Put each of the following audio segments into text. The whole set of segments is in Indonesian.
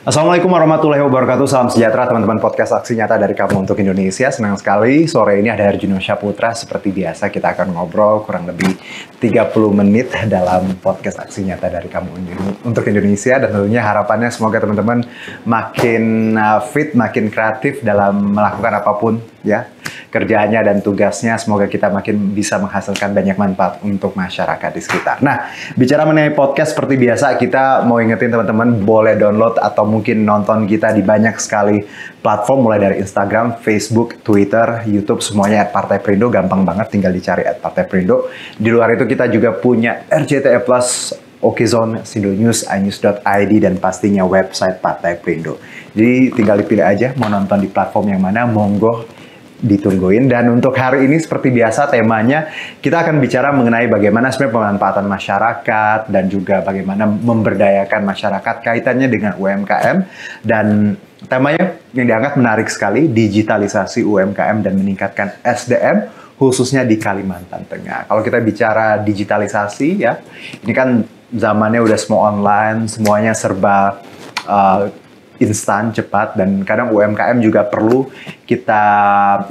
Assalamualaikum warahmatullahi wabarakatuh. Salam sejahtera teman-teman podcast Aksi Nyata dari Kamu untuk Indonesia. Senang sekali sore ini ada Arjuna Syaputra. Seperti biasa kita akan ngobrol kurang lebih 30 menit dalam podcast Aksi Nyata dari Kamu untuk Indonesia. Dan tentunya harapannya semoga teman-teman makin fit, makin kreatif dalam melakukan apapun ya kerjaannya dan tugasnya. Semoga kita makin bisa menghasilkan banyak manfaat untuk masyarakat di sekitar. Nah, bicara mengenai podcast seperti biasa, kita mau ingetin teman-teman boleh download atau mungkin nonton kita di banyak sekali platform, mulai dari Instagram, Facebook, Twitter, YouTube, semuanya @Partai Perindo. Gampang banget, tinggal dicari @Partai Perindo. Di luar itu kita juga punya RCTI Plus, Okezone, Sindo News, iNews.id, dan pastinya website Partai Perindo. Jadi tinggal dipilih aja mau nonton di platform yang mana, monggo ditungguin. Dan untuk hari ini seperti biasa temanya kita akan bicara mengenai bagaimana sebenarnya pemanfaatan masyarakat dan juga bagaimana memberdayakan masyarakat kaitannya dengan UMKM. Dan temanya yang diangkat menarik sekali, digitalisasi UMKM dan meningkatkan SDM khususnya di Kalimantan Tengah. Kalau kita bicara digitalisasi ya, ini kan zamannya udah semua online, semuanya serba instan, cepat, dan kadang UMKM juga perlu kita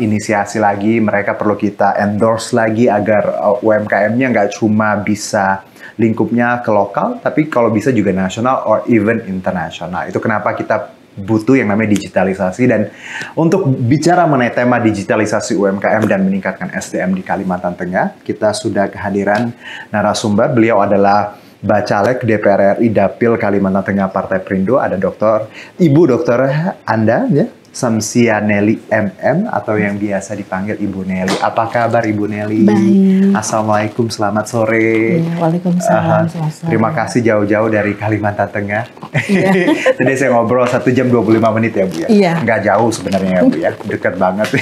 inisiasi lagi, mereka perlu kita endorse lagi agar UMKM-nya nggak cuma bisa lingkupnya ke lokal, tapi kalau bisa juga nasional or even internasional. Itu kenapa kita butuh yang namanya digitalisasi. Dan untuk bicara mengenai tema digitalisasi UMKM dan meningkatkan SDM di Kalimantan Tengah, kita sudah kehadiran narasumber. Beliau adalah Bacalek DPR RI Dapil Kalimantan Tengah Partai Perindo. Ada Ibu Dokter Anda ya, Samsia Nelly MM atau yang biasa dipanggil Ibu Nelly. Apa kabar Ibu Nelly? Baik. Assalamualaikum, selamat sore. Ya, waalaikumsalam. Selamat sore. Terima kasih jauh-jauh dari Kalimantan Tengah. Iya. Tadi saya ngobrol 1 jam 25 menit ya Bu ya. Iya. Nggak jauh sebenarnya ya Bu ya, dekat banget.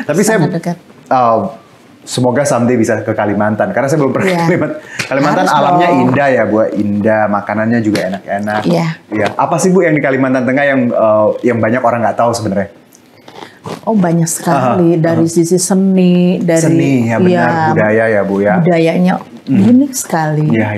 Tapi sangat dekat. Semoga someday bisa ke Kalimantan, karena saya belum pernah ke Kalimantan. Harus alamnya dong. indah ya Bu, indah, makanannya juga enak-enak. Iya. Ya. Apa sih Bu yang di Kalimantan Tengah yang banyak orang nggak tahu sebenarnya? Oh, banyak sekali dari sisi seni, dari Seni ya benar, budaya ya Bu ya. Budayanya unik sekali. Ya.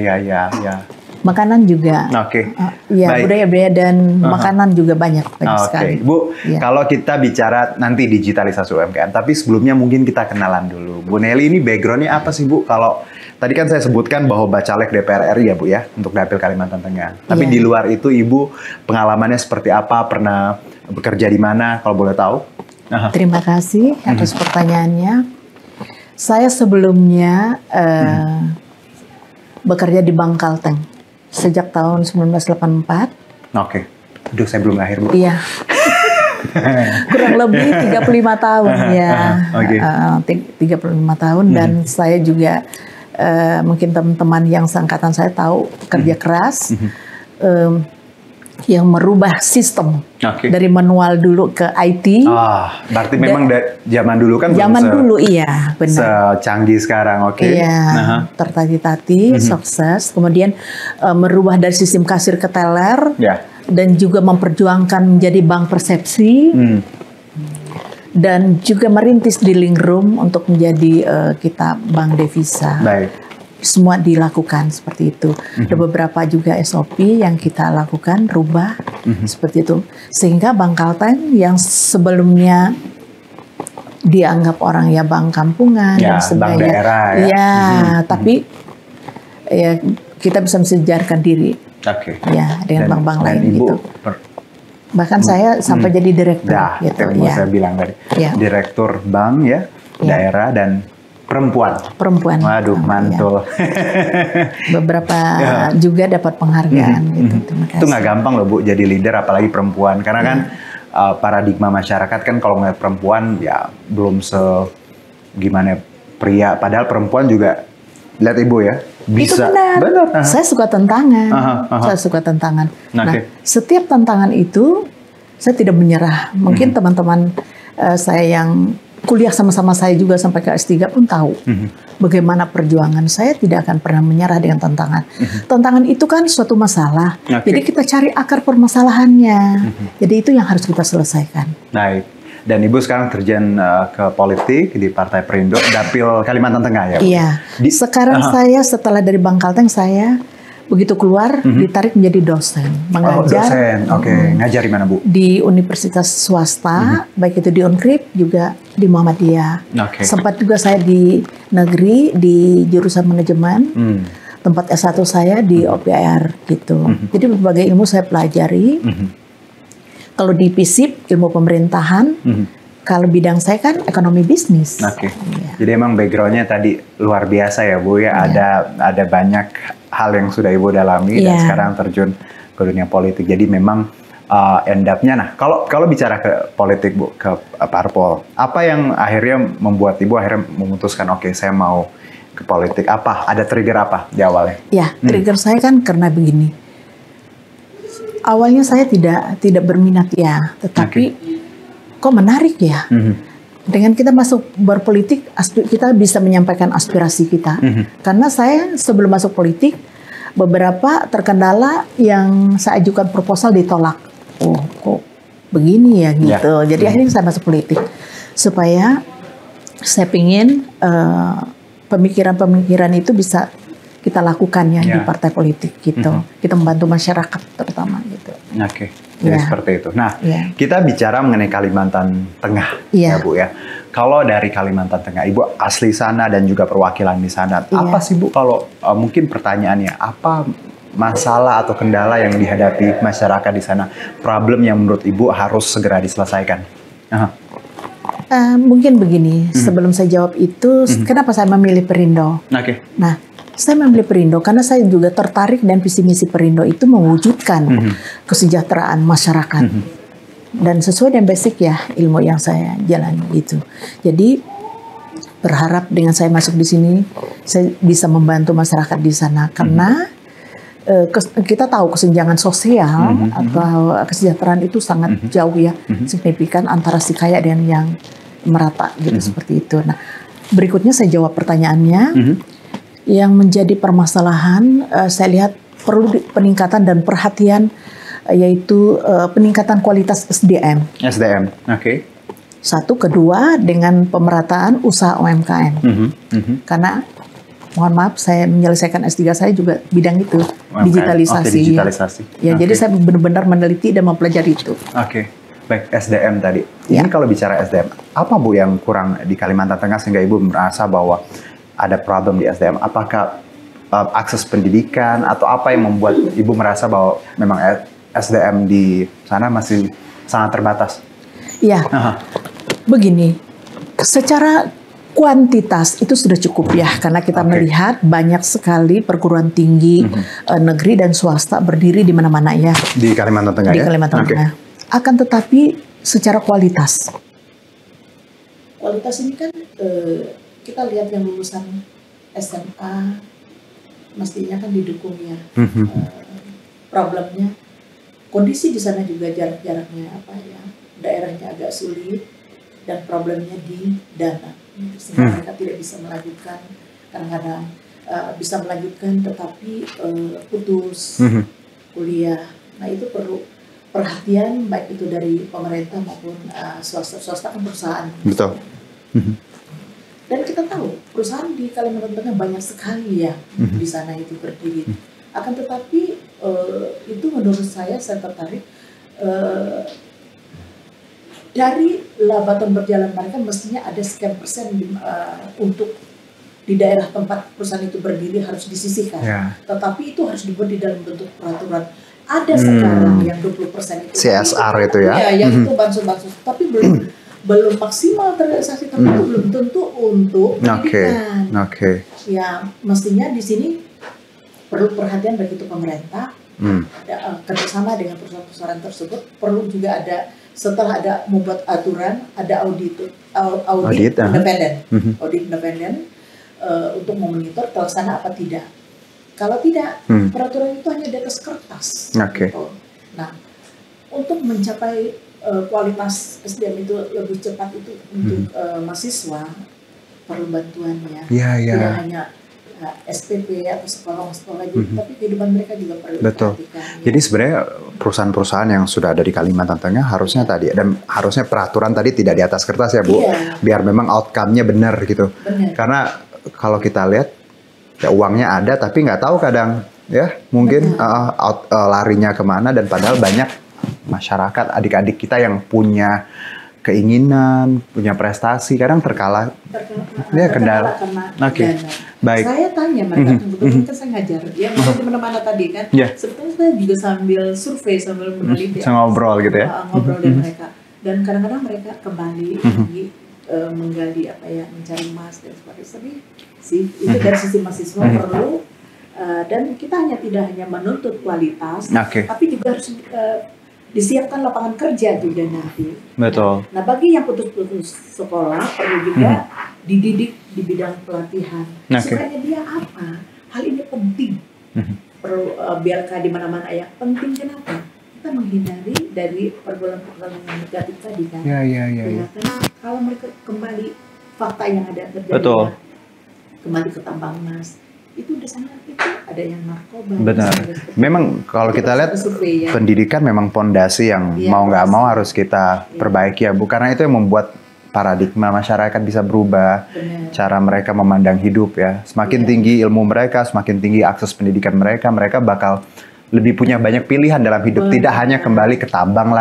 Makanan juga. Oke. Ya, Baik. budaya dan makanan juga banyak sekali. Bu, Ya. kalau kita bicara nanti digitalisasi UMKM, tapi sebelumnya mungkin kita kenalan dulu. Bu Nelly ini backgroundnya apa sih Bu? Kalau tadi kan saya sebutkan bahwa Bacalek DPR RI ya Bu ya, untuk Dapil Kalimantan Tengah. Tapi di luar itu Ibu pengalamannya seperti apa? Pernah bekerja di mana kalau boleh tahu? Terima kasih atas pertanyaannya. Saya sebelumnya bekerja di Bangkalteng sejak tahun 1984. Oke. Aduh, saya belum lahir Bu. Iya. Kurang lebih 35 tahun ya. Oke. 35 tahun dan saya juga mungkin teman-teman yang seangkatan saya tahu kerja keras yang merubah sistem dari manual dulu ke IT. Berarti memang zaman dulu kan zaman dulu iya benar. Secanggih sekarang, oke. Iya, tertati-tati, sukses. Kemudian merubah dari sistem kasir ke teller. Dan juga memperjuangkan menjadi bank persepsi. Dan juga merintis dealing room untuk menjadi kita bank devisa. Baik. Semua dilakukan seperti itu. Ada beberapa juga SOP yang kita lakukan, rubah seperti itu. Sehingga Bangkalteng yang sebelumnya dianggap orang ya bank kampungan dan sebagainya. Bank daerah ya. Ya, tapi ya kita bisa mensejarkan diri. Ya, dengan bank-bank lain gitu. Bahkan saya sampai jadi direktur gitu ya. Saya bilang tadi. Direktur bank ya, daerah dan perempuan. Waduh, mantul. Beberapa juga dapat penghargaan gitu. Terima kasih. Itu nggak gampang loh Bu jadi leader, apalagi perempuan. Karena kan paradigma masyarakat kan kalau ngeliat perempuan ya belum gimana pria. Padahal perempuan juga, lihat Ibu ya, bisa. Itu benar. Saya suka tantangan. Saya suka tantangan. Nah, setiap tantangan itu saya tidak menyerah. Mungkin teman-teman saya yang kuliah sama-sama saya juga sampai ke S3 pun tahu bagaimana perjuangan saya tidak akan pernah menyerah dengan tantangan. Tantangan itu kan suatu masalah, jadi kita cari akar permasalahannya. Jadi itu yang harus kita selesaikan. Baik. Dan Ibu sekarang terjun ke politik di Partai Perindo, Dapil Kalimantan Tengah ya Bu? Iya. Sekarang saya setelah dari Bangkalteng saya Begitu keluar, ditarik menjadi dosen, mengajar. Dosen, oke. Ngajar di mana, Bu? Di universitas swasta, baik itu di Unkrip, juga di Muhammadiyah. Sempat juga saya di negeri, di jurusan manajemen. Tempat S1 saya di OPR gitu. Jadi berbagai ilmu saya pelajari. Kalau di FISIP, ilmu pemerintahan. Kalau bidang saya kan ekonomi bisnis. Ya. Jadi emang backgroundnya tadi luar biasa ya, Bu ya. Ada banyak hal yang sudah Ibu dalami dan sekarang terjun ke dunia politik. Jadi memang end up-nya, nah kalau bicara ke politik, Bu, ke parpol, apa yang akhirnya membuat Ibu akhirnya memutuskan oke, saya mau ke politik? Apa? Ada trigger apa di awalnya? Ya, trigger saya kan karena begini. Awalnya saya tidak berminat ya, tetapi kok menarik ya. Dengan kita masuk berpolitik, kita bisa menyampaikan aspirasi kita. Karena saya sebelum masuk politik, beberapa terkendala yang saya ajukan proposal ditolak. Oh, kok begini ya gitu. Jadi akhirnya saya masuk politik. Supaya saya pingin pemikiran-pemikiran itu bisa kita lakukan ya di partai politik gitu. Kita membantu masyarakat terutama gitu. Jadi seperti itu. Nah, kita bicara mengenai Kalimantan Tengah ya, Bu ya. Kalau dari Kalimantan Tengah, Ibu asli sana dan juga perwakilan di sana. Apa sih, Bu, kalau mungkin pertanyaannya, apa masalah atau kendala yang dihadapi masyarakat di sana? Problem yang menurut Ibu harus segera diselesaikan? Mungkin begini, sebelum saya jawab itu, kenapa saya memilih Perindo? Nah, saya memilih Perindo karena saya juga tertarik dan visi misi Perindo itu mewujudkan kesejahteraan masyarakat. Dan sesuai dengan basic ya ilmu yang saya jalani gitu. Jadi berharap dengan saya masuk di sini, saya bisa membantu masyarakat di sana. Karena kita tahu kesenjangan sosial atau kesejahteraan itu sangat jauh ya, signifikan antara si kaya dan yang merata gitu, seperti itu. Nah, berikutnya saya jawab pertanyaannya. Yang menjadi permasalahan saya lihat perlu peningkatan dan perhatian, yaitu peningkatan kualitas SDM. Satu, kedua dengan pemerataan usaha UMKM. Karena mohon maaf, saya menyelesaikan S3 saya juga bidang itu, digitalisasi. Ya, jadi saya benar-benar meneliti dan mempelajari itu. Baik, SDM tadi. Ini kalau bicara SDM, apa, Bu, yang kurang di Kalimantan Tengah sehingga Ibu merasa bahwa ada problem di SDM? Apakah akses pendidikan atau apa yang membuat Ibu merasa bahwa memang SDM di sana masih sangat terbatas? Ya, begini, secara kuantitas itu sudah cukup ya, karena kita melihat banyak sekali perguruan tinggi negeri dan swasta berdiri di mana-mana ya. Di Kalimantan Tengah. Di Kalimantan Tengah. Akan tetapi secara kualitas ini kan kita lihat yang lulusan SMA mestinya kan didukung ya. Problemnya kondisi di sana juga jarak-jaraknya daerahnya agak sulit dan problemnya di dana, sehingga mereka tidak bisa melanjutkan, kadang-kadang bisa melanjutkan tetapi putus kuliah. Nah, itu perlu perhatian baik itu dari pemerintah maupun swasta kan perusahaan. Betul. Dan kita tahu perusahaan di Kalimantan Tengah banyak sekali ya di sana itu berdiri. Akan tetapi itu menurut saya tertarik dari laba tahun berjalan mereka mestinya ada sekian persen untuk di daerah tempat perusahaan itu berdiri harus disisihkan. Tetapi itu harus dibuat di dalam bentuk peraturan. Ada sekarang yang 20% itu CSR itu ya. Iya, yang itu bansos-bansos, tapi belum maksimal terrealisasi, tapi itu belum tentu untuk pendidikan. Ya, mestinya di sini perlu perhatian baik itu pemerintah, ada kerjasama dengan perusahaan-perusahaan tersebut, perlu juga ada setelah ada membuat aturan, ada audit independen, audit independen untuk memonitor terlaksana apa tidak. Kalau tidak, peraturan itu hanya di atas kertas. Gitu. Nah, untuk mencapai kualitas SDM itu lebih cepat itu untuk mahasiswa perlu bantuannya. Tidak hanya SPP atau sekolah-sekolah gitu, tapi kehidupan mereka juga perlu diperhatikan. Jadi sebenarnya perusahaan-perusahaan yang sudah ada di Kalimantan Tengah harusnya tadi, dan harusnya peraturan tadi tidak di atas kertas ya, Bu, biar memang outcome-nya benar gitu. Karena kalau kita lihat ya uangnya ada tapi nggak tahu kadang ya mungkin larinya kemana, dan padahal banyak masyarakat adik-adik kita yang punya keinginan, punya prestasi, kadang terkalah dia kendala. Oke. Baik. Saya tanya mereka, kebetulan kan saya ngajar, ya di mana-mana tadi kan. Sebetulnya saya juga sambil survei, sambil meneliti, ngobrol gitu ya. Ngobrol dengan mereka. Dan kadang-kadang mereka kembali lagi menggali mencari emas dan sebagainya. Itu dari sisi mahasiswa perlu, dan kita tidak hanya menuntut kualitas, tapi juga harus disiapkan lapangan kerja juga nanti. Betul. Nah, bagi yang putus-putus sekolah perlu juga dididik di bidang pelatihan. Supaya dia apa? Hal ini penting. Perlu biarkah di mana-mana yang penting. Kenapa? Kita menghindari dari pergaulan-pergaulan yang negatif tadi kan. Iya. Karena kalau mereka kembali fakta yang ada terjadi, kembali ke tambang emas, itu di sana itu ada yang narkoba. Benar. Memang kalau kita lihat pendidikan memang pondasi yang mau nggak mau harus kita perbaiki ya Bu, karena itu yang membuat paradigma masyarakat bisa berubah. Cara mereka memandang hidup ya, semakin tinggi ilmu mereka, semakin tinggi akses pendidikan mereka, mereka bakal lebih punya banyak pilihan dalam hidup. Tidak hanya kembali ke tambang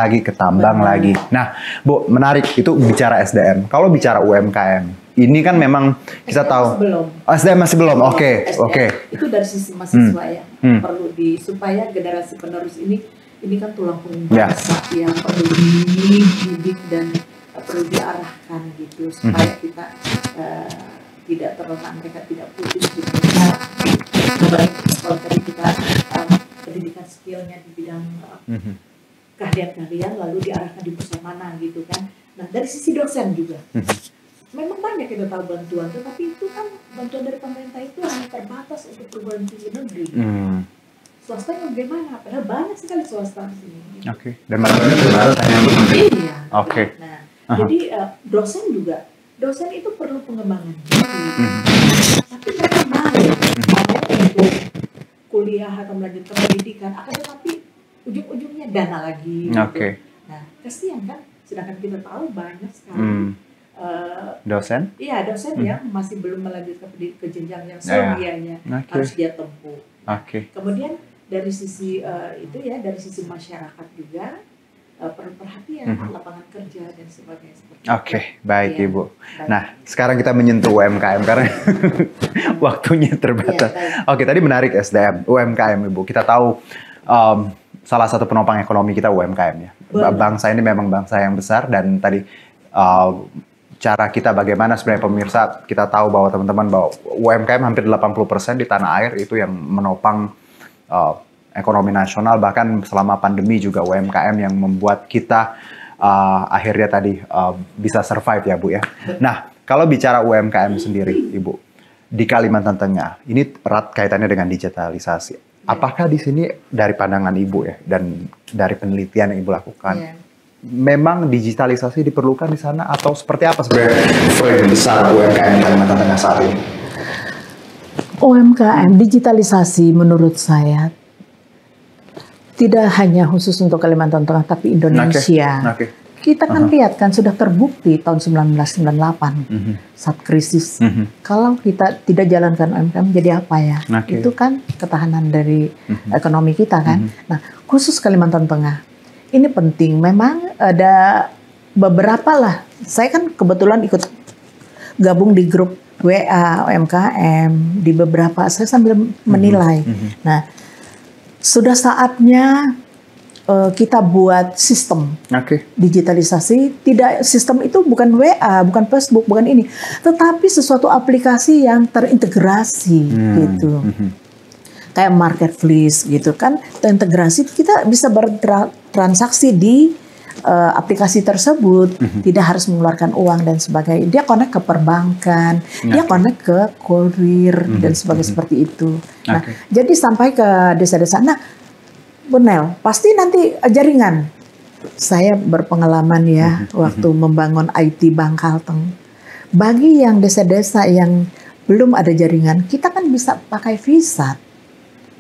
lagi. Nah Bu, menarik itu bicara SDM. Kalau bicara UMKM, ini kan memang kita tahu SDM masih belum. Oke. Itu dari sisi mahasiswa ya. Perlu supaya generasi penerus ini kan tulang punggung bangsa yang perlu dididik dan perlu diarahkan gitu supaya kita tidak terlena, mereka tidak putus gitu. Baik kalau tadi kita pendidikan skillnya di bidang keahlian-keahlian lalu diarahkan di pusat mana gitu kan. Nah dari sisi dosen juga. Memang banyak kita tahu bantuan, tetapi itu kan bantuan dari pemerintah itu hanya terbatas untuk perguruan tinggi negeri. Swasta yang bagaimana? Padahal banyak sekali swasta di sini. Dan materialnya terbatas hanya untuk negeri. Iya. Nah, jadi dosen juga, dosen itu perlu pengembangan. Tapi mereka mau untuk kuliah atau melanjutkan pendidikan, akan tetapi ujung-ujungnya dana lagi. Gitu. Nah, kasihan kan? Sedangkan kita tahu banyak sekali. Dosen? Iya, dosen yang masih belum melanjutkan ke jenjang yang selanjutnya harus dia tempuh. Kemudian dari sisi dari sisi masyarakat juga perlu perhatian, lapangan kerja dan sebagainya. Baik Ibu. Nah, sekarang kita menyentuh UMKM karena waktunya terbatas. Tadi menarik SDM, UMKM Ibu. Kita tahu salah satu penopang ekonomi kita UMKM ya. Bangsa ini memang bangsa yang besar, dan tadi cara kita bagaimana sebenarnya pemirsa, kita tahu bahwa teman-teman bahwa UMKM hampir 80% di tanah air itu yang menopang ekonomi nasional, bahkan selama pandemi juga UMKM yang membuat kita akhirnya tadi bisa survive ya Bu ya. Nah, kalau bicara UMKM sendiri Ibu, di Kalimantan Tengah, ini erat kaitannya dengan digitalisasi. Apakah di sini dari pandangan Ibu ya, dan dari penelitian yang Ibu lakukan, memang digitalisasi diperlukan di sana, atau seperti apa sebenarnya frame besar UMKM Kalimantan Tengah saat ini? UMKM digitalisasi menurut saya tidak hanya khusus untuk Kalimantan Tengah, tapi Indonesia. Kita kan lihat kan sudah terbukti tahun 1998 saat krisis. Kalau kita tidak jalankan UMKM jadi apa ya? Itu kan ketahanan dari ekonomi kita kan. Nah, khusus Kalimantan Tengah ini penting. Memang ada beberapa lah. Saya kan kebetulan ikut gabung di grup WA UMKM di beberapa. Saya sambil menilai. Nah, sudah saatnya kita buat sistem digitalisasi. Tidak, sistem itu bukan WA, bukan Facebook, bukan ini, tetapi sesuatu aplikasi yang terintegrasi gitu. Kayak marketplace gitu kan, terintegrasi, kita bisa bertransaksi di aplikasi tersebut, tidak harus mengeluarkan uang dan sebagainya. Dia connect ke perbankan, dia connect ke kurir dan sebagainya seperti itu. Nah, jadi sampai ke desa-desa. Nah, Bunel, pasti nanti jaringan. Saya berpengalaman ya waktu membangun IT Bank Kalteng. Bagi yang desa-desa yang belum ada jaringan, kita kan bisa pakai VSAT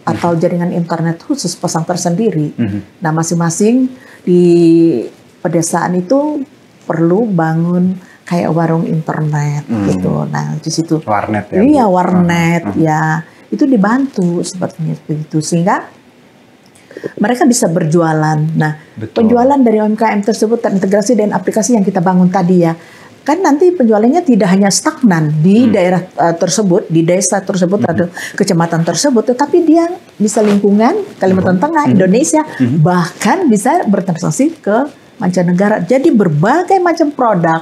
atau jaringan internet khusus pasang tersendiri. Nah, masing-masing di pedesaan itu perlu bangun kayak warung internet gitu. Nah, di situ warnet ya. Iya, warnet ya. itu dibantu seperti itu sehingga mereka bisa berjualan. Nah, penjualan dari UMKM tersebut terintegrasi dengan aplikasi yang kita bangun tadi ya. Kan nanti penjualannya tidak hanya stagnan di daerah tersebut, di desa tersebut atau kecamatan tersebut, tetapi dia bisa lingkungan Kalimantan Tengah, Indonesia, bahkan bisa bertransaksi ke mancanegara. Jadi berbagai macam produk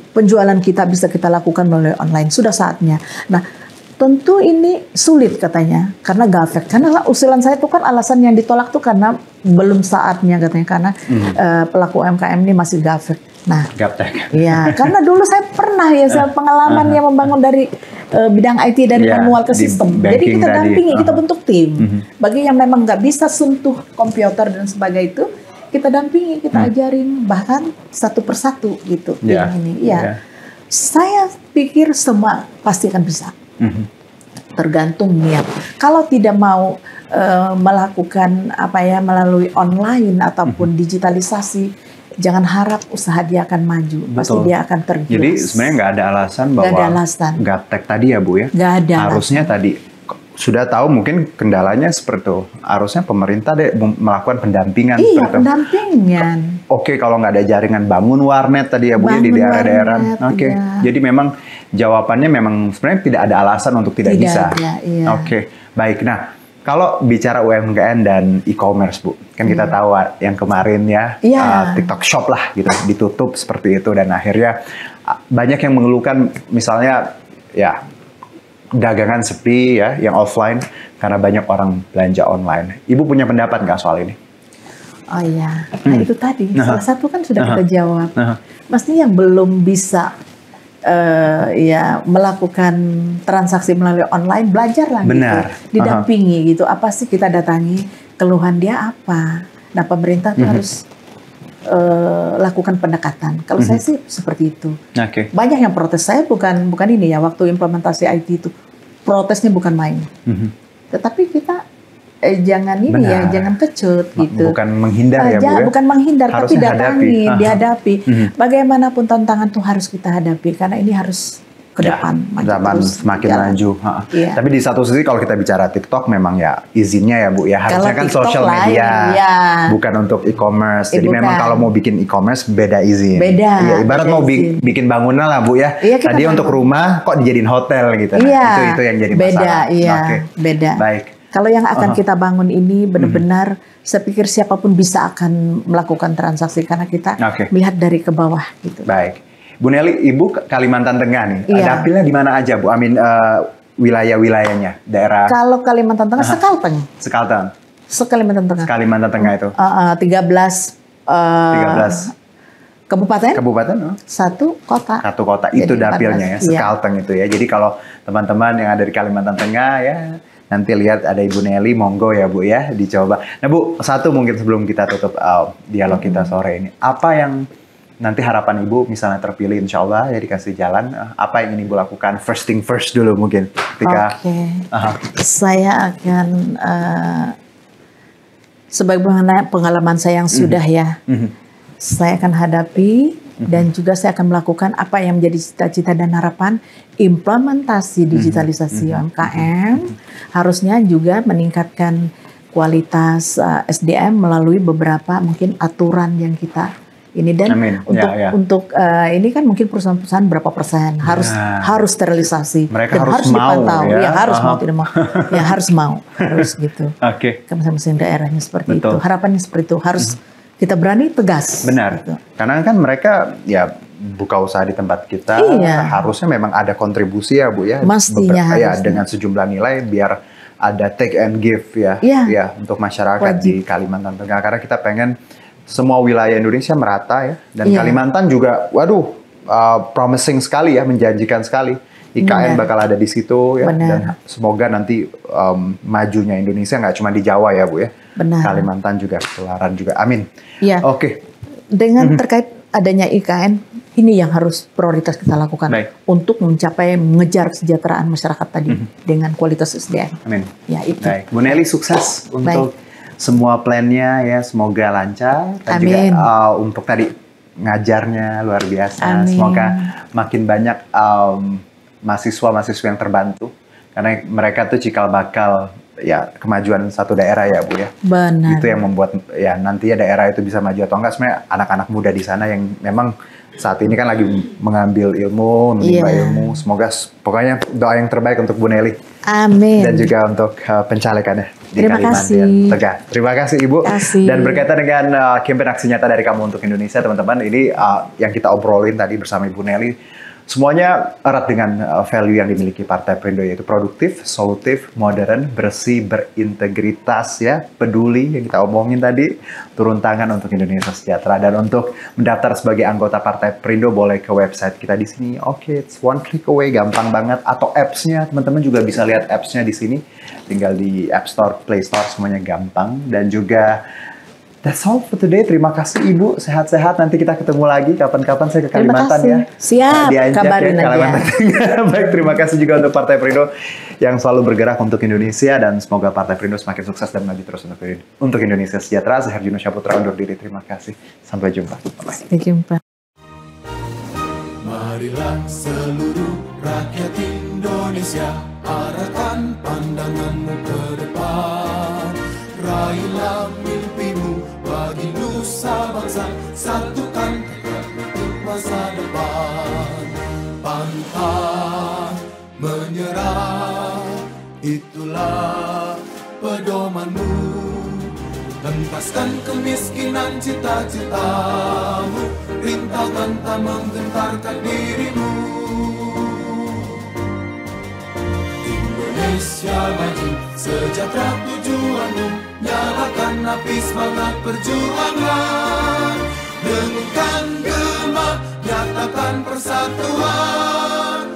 penjualan kita bisa kita lakukan melalui online. Sudah saatnya. Nah, tentu ini sulit katanya karena gaptek. Karena usulan saya itu kan alasan yang ditolak tuh karena belum saatnya katanya karena pelaku UMKM ini masih gaptek. Nah, gaptek. Iya, karena dulu saya pernah saya pengalaman yang membangun dari bidang IT dari manual ke sistem. Jadi kita dampingi, kita bentuk tim. Bagi yang memang nggak bisa sentuh komputer dan sebagainya itu, kita dampingi, kita ajarin bahkan satu persatu gitu. Ini, saya pikir semua pasti akan bisa. Tergantung niat. Kalau tidak mau melakukan melalui online ataupun digitalisasi, jangan harap usaha dia akan maju. Betul. Pasti dia akan tergilas. Jadi sebenarnya nggak ada alasan bahwa gaptek tadi ya Bu ya. Nggak ada. Harusnya tadi sudah tahu mungkin kendalanya seperti itu. Harusnya pemerintah melakukan pendampingan. Iya, pendampingan. Oke, kalau nggak ada jaringan bangun warnet tadi ya Bu ya di daerah-daerah. Oke. Jadi memang jawabannya memang sebenarnya tidak ada alasan untuk tidak bisa. Iya. Oke, baik. Nah, kalau bicara UMKM dan e-commerce Bu, kan kita tahu yang kemarin TikTok Shop lah gitu ditutup seperti itu dan akhirnya banyak yang mengeluhkan misalnya dagangan sepi yang offline karena banyak orang belanja online. Ibu punya pendapat nggak soal ini? Oh iya, nah itu tadi salah satu kan sudah kita jawab. Maksudnya yang belum bisa melakukan transaksi melalui online, belajarlah gitu, didampingi gitu. Apa sih kita datangi, keluhan dia apa? Nah pemerintah tuh harus lakukan pendekatan. Kalau saya sih seperti itu. Banyak yang protes. Saya bukan ini ya waktu implementasi IT itu protesnya bukan main. Tetapi kita jangan jangan kecut gitu. Bukan menghindar ya Bu ya? Bukan menghindar, tapi datangi, dihadapi. Bagaimanapun tantangan tuh harus kita hadapi karena ini harus ke depan. Zaman semakin maju. Tapi di satu sisi kalau kita bicara TikTok memang izinnya ya Bu ya harusnya kan social media, bukan untuk e-commerce. Jadi memang kalau mau bikin e-commerce beda izin. Ibarat mau bikin bangunan lah Bu ya. Tadi untuk rumah kok dijadiin hotel gitu. Itu yang jadi masalah. Beda. Baik. Kalau yang akan kita bangun ini benar-benar saya pikir siapapun bisa akan melakukan transaksi karena kita melihat dari ke bawah gitu. Baik. Bu Nelly, Ibu Kalimantan Tengah nih. Dapilnya di mana aja Bu? Wilayah-wilayahnya, daerah. Kalau Kalimantan Tengah, Sekalteng. Kalimantan Tengah. Kalimantan Tengah itu. 13 kabupaten. Satu kota. Itu dapilnya ya, Sekalteng itu ya. Jadi kalau teman-teman yang ada di Kalimantan Tengah ya, nanti lihat ada Ibu Nelly, monggo ya Bu ya, dicoba. Nah Bu, satu mungkin sebelum kita tutup dialog kita sore ini. Apa yang nanti harapan Ibu misalnya terpilih insya Allah ya dikasih jalan, apa yang ingin Ibu lakukan first thing first dulu mungkin ketika saya akan sebagaimana pengalaman saya yang sudah saya akan hadapi dan juga saya akan melakukan apa yang menjadi cita-cita dan harapan implementasi digitalisasi UMKM harusnya juga meningkatkan kualitas SDM melalui beberapa mungkin aturan yang kita ini dan untuk ini kan mungkin perusahaan-perusahaan berapa persen harus sterilisasi mereka dan harus dipantau harus mau harus gitu ke masing-masing daerahnya seperti itu harapannya seperti itu harus kita berani tegas. Benar. Gitu. Karena kan mereka buka usaha di tempat kita harusnya memang ada kontribusi ya Bu ya. Mestinya dengan sejumlah nilai biar ada take and give untuk masyarakat di Kalimantan Tengah karena kita pengen semua wilayah Indonesia merata ya dan Kalimantan juga promising sekali ya, menjanjikan sekali. IKN bakal ada di situ ya dan semoga nanti majunya Indonesia nggak cuma di Jawa ya Bu ya. Kalimantan juga ketularan juga. Amin. Dengan terkait adanya IKN ini yang harus prioritas kita lakukan untuk mengejar kesejahteraan masyarakat tadi dengan kualitas SDM. Amin. Ya itu. Baik. Bu Nelly sukses untuk semua plannya ya, semoga lancar dan juga untuk tadi ngajarnya luar biasa. Semoga makin banyak mahasiswa-mahasiswa yang terbantu Karena mereka tuh cikal bakal ya kemajuan satu daerah ya Bu ya. Benar. Itu yang membuat ya nantinya daerah itu bisa maju atau enggak, sebenarnya anak-anak muda di sana yang memang saat ini kan lagi mengambil ilmu, menimba ilmu. Semoga pokoknya doa yang terbaik untuk Bu Nelly. Amin. Dan juga untuk pencalekannya di Terima Kalimantan Tengah. Terima kasih Ibu. Kasih. Dan berkaitan dengan campaign aksi nyata dari Kamu untuk Indonesia, teman-teman, ini yang kita obrolin tadi bersama Ibu Nelly, semuanya erat dengan value yang dimiliki Partai Perindo, yaitu produktif, solutif, modern, bersih, berintegritas, ya, peduli yang kita omongin tadi, turun tangan untuk Indonesia sejahtera. Dan untuk mendaftar sebagai anggota Partai Perindo boleh ke website kita di sini. Oke, it's one click away, gampang banget. Atau apps-nya, teman-teman juga bisa lihat apps-nya di sini. Tinggal di App Store, Play Store, semuanya gampang. Dan juga that's all for today. Terima kasih Ibu, sehat-sehat. Nanti kita ketemu lagi kapan-kapan, saya ke Kalimantan ya. Siap, kabarin ya, Kalimantan Tengah. Baik, terima kasih juga untuk Partai Perindo yang selalu bergerak untuk Indonesia, dan semoga Partai Perindo semakin sukses dan maju terus untuk Indonesia sejahtera. Saya Herjunio Syaputra undur diri. Terima kasih. Sampai jumpa. Bye. Sampai jumpa. Marilah seluruh rakyat Indonesia, arahkan pandanganmu ke depan. Raihlah mimpimu bagi nusa bangsa, satukan tekad untuk masa depan. Pantang menyerah, itulah pedomanmu. Hentaskan kemiskinan cita-citamu, rintangan tak menggentarkan dirimu. Indonesia maju, sejahtera tujuanmu, nyalakan api semangat perjuangan. Dengungkan gema, nyatakan persatuan.